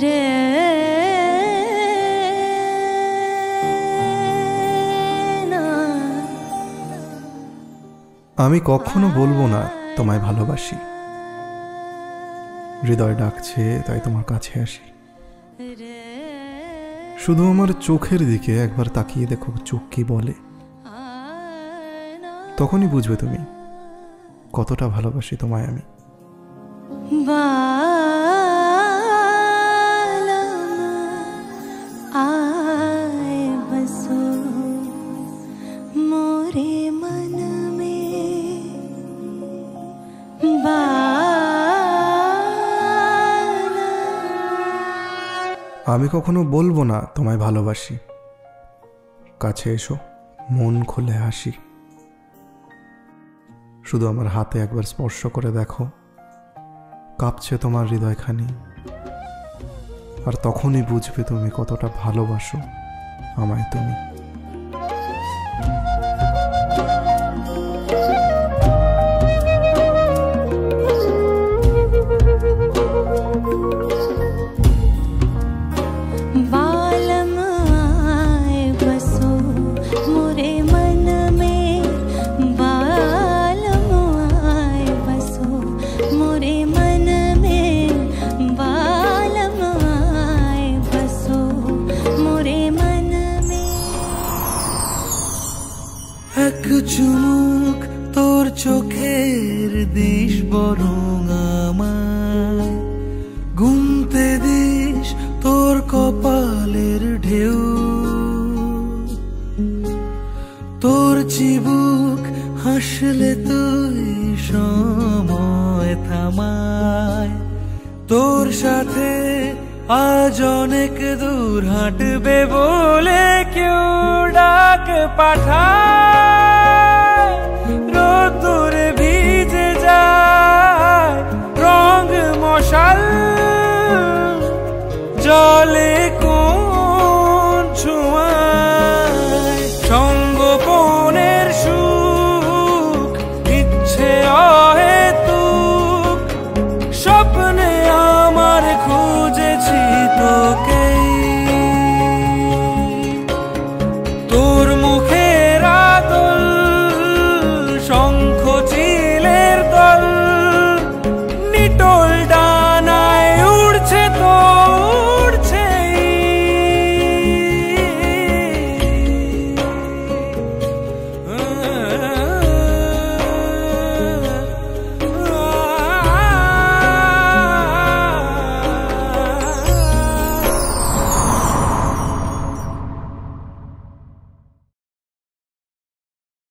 রে না। আমি কখনো বলবো না তোমায় ভালোবাসি, হৃদয় ডাকছে তাই তোমার কাছে আসি। শুধু আমার চোখের দিকে একবার তাকিয়ে দেখো, চোখ কি বলে, তখনই বুঝবে তুমি কতটা ভালোবাসি তোমায় আমি। आए बसो मोरे मन में, আমি কখনো বলবো না তোমায় ভালোবাসি, কাছে এসো মন খুলে হাসি। শুধু আমার হাতে একবার স্পর্শ করে দেখো, কাঁপছে তোমার হৃদয়খানি, আর তখনই বুঝবে তুমি কতটা ভালোবাসো আমায় তুমি। बालम आए बसो मोरे मन में, बालम आए बसो मोरे मन में, बालम आए बसो मोरे मन में। এক চুমুক তোর চোখের দিশ বরং আমায়, গুনতে দিস তোর কপালের ঢেউ, তোর চিবুক হাসলে তুই সময় থামায়, তোর সাথে আজ অনেক দূর হাঁটবে বলে কেউ ডাক পাঠায়।